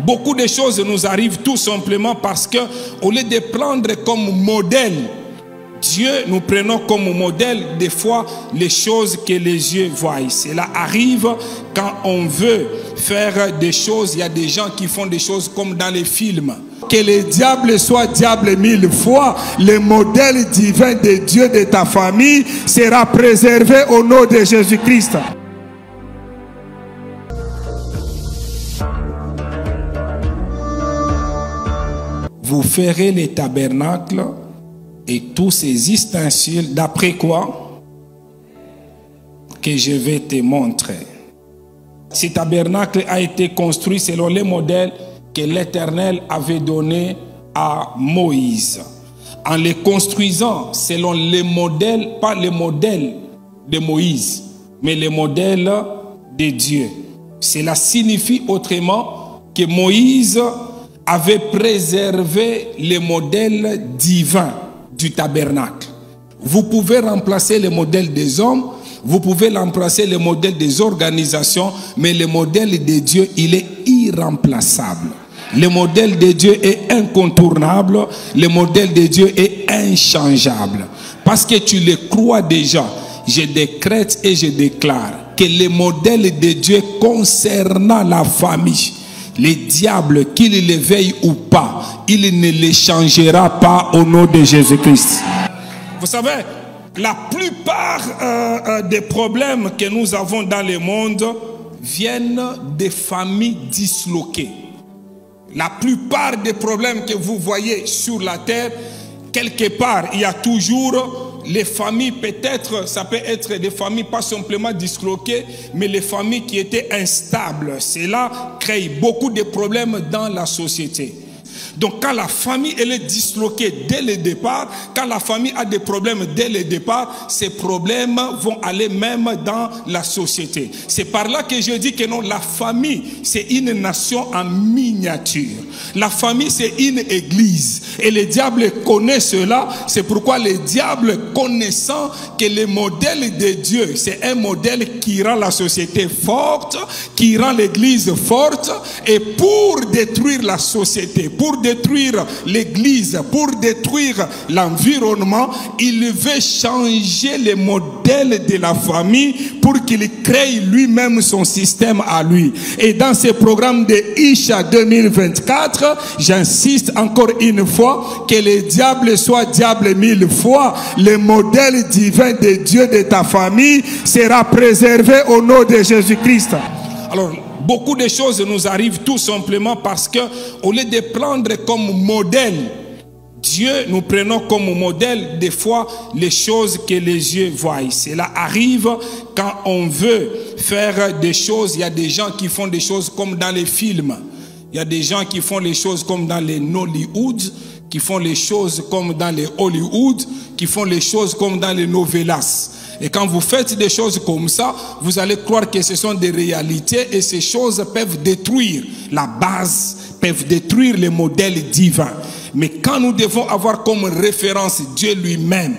beaucoup de choses nous arrivent tout simplement parce que, au lieu de prendre comme modèle Dieu, nous prenons comme modèle des fois les choses que les yeux voient. Cela arrive quand on veut faire des choses. Il y a des gens qui font des choses comme dans les films. Que le diable soit diable 1000 fois, le modèle divin de Dieu de ta famille sera préservé au nom de Jésus-Christ. Vous ferez les tabernacles et tous ces ustensiles, d'après quoi? Que je vais te montrer. Ce tabernacle a été construit selon les modèles que l'Éternel avait donnés à Moïse. En les construisant selon les modèles, pas les modèles de Moïse, mais les modèles de Dieu. Cela signifie autrement que Moïse avait préservé les modèles divins du tabernacle. Vous pouvez remplacer le modèle des hommes, vous pouvez remplacer le modèle des organisations, mais le modèle de Dieu, il est irremplaçable. Le modèle de Dieu est incontournable, le modèle de Dieu est inchangeable. Parce que tu le crois déjà, je décrète et je déclare que le modèle de Dieu concernant la famille, les diables, qu'il les veille ou pas, il ne les changera pas au nom de Jésus-Christ. Vous savez, la plupart des problèmes que nous avons dans le monde viennent des familles disloquées. La plupart des problèmes que vous voyez sur la terre, quelque part, il y a toujours les familles, peut-être, ça peut être des familles pas simplement disloquées, mais les familles qui étaient instables. Cela crée beaucoup de problèmes dans la société. Donc quand la famille elle est disloquée dès le départ, quand la famille a des problèmes dès le départ, ces problèmes vont aller même dans la société. C'est par là que je dis que non, la famille c'est une nation en miniature. La famille c'est une église. Et le diable connaît cela. C'est pourquoi le diable, connaissant que le modèle de Dieu c'est un modèle qui rend la société forte, qui rend l'église forte, et pour détruire la société, pour détruire l'église, pour détruire l'environnement, il veut changer le modèle de la famille pour qu'il crée lui-même son système à lui. Et dans ce programme de Isha 2024, j'insiste encore une fois, que le diable soit diable 1000 fois, le modèle divin de Dieu de ta famille sera préservé au nom de Jésus-Christ. Alors, beaucoup de choses nous arrivent tout simplement parce que, au lieu de prendre comme modèle Dieu, nous prenons comme modèle des fois les choses que les yeux voient. Cela arrive quand on veut faire des choses. Il y a des gens qui font des choses comme dans les films. Il y a des gens qui font les choses comme dans les Nollywood, qui font les choses comme dans les Hollywood, qui font les choses comme dans les novelas. Et quand vous faites des choses comme ça, vous allez croire que ce sont des réalités et ces choses peuvent détruire la base, peuvent détruire le modèle divin. Mais quand nous devons avoir comme référence Dieu lui-même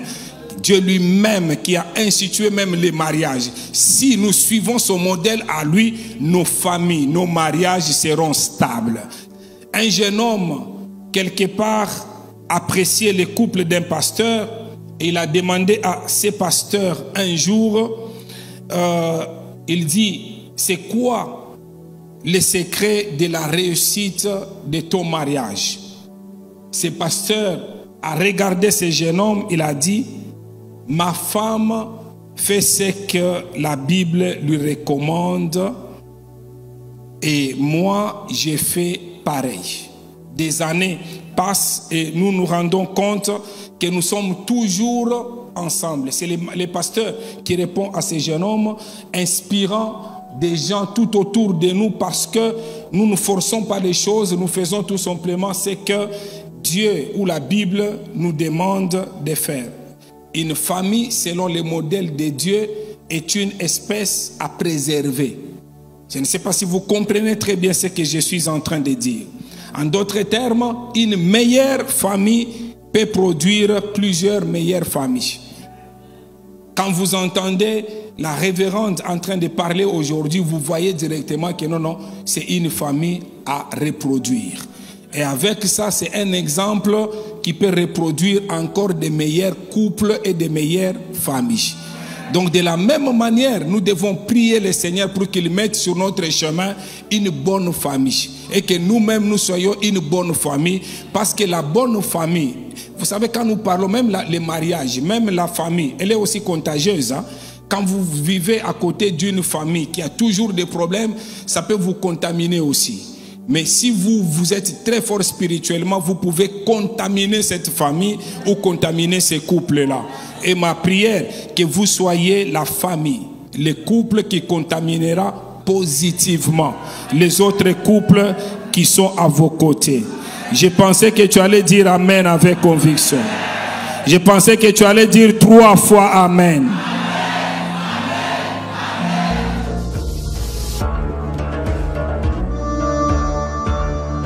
qui a institué même les mariages, si nous suivons son modèle à lui, nos familles, nos mariages seront stables. Un jeune homme, quelque part, appréciait le couple d'un pasteur. Et il a demandé à ses pasteurs un jour, il dit, c'est quoi le secret de la réussite de ton mariage? Ce pasteur a regardé ce jeune homme, il a dit, ma femme fait ce que la Bible lui recommande et moi j'ai fait pareil. Des années passent et nous nous rendons compte que nous sommes toujours ensemble. C'est les pasteurs qui répondent à ces jeunes hommes, inspirant des gens tout autour de nous parce que nous ne forçons pas les choses, nous faisons tout simplement ce que Dieu ou la Bible nous demande de faire. Une famille, selon le modèle de Dieu, est une espèce à préserver. Je ne sais pas si vous comprenez très bien ce que je suis en train de dire. En d'autres termes, une meilleure famille peut produire plusieurs meilleures familles. Quand vous entendez la révérende en train de parler aujourd'hui, vous voyez directement que non, c'est une famille à reproduire. Et avec ça, c'est un exemple qui peut reproduire encore des meilleurs couples et des meilleures familles. Donc de la même manière, nous devons prier le Seigneur pour qu'il mette sur notre chemin une bonne famille. Et que nous-mêmes, nous soyons une bonne famille. Parce que la bonne famille, vous savez, quand nous parlons, même les mariages, même la famille, elle est aussi contagieuse. Hein? Quand vous vivez à côté d'une famille qui a toujours des problèmes, ça peut vous contaminer aussi. Mais si vous êtes très fort spirituellement, vous pouvez contaminer cette famille ou contaminer ces couples-là. Et ma prière, que vous soyez la famille, le couple qui contaminera positivement les autres couples qui sont à vos côtés. Je pensais que tu allais dire Amen avec conviction. Je pensais que tu allais dire 3 fois Amen.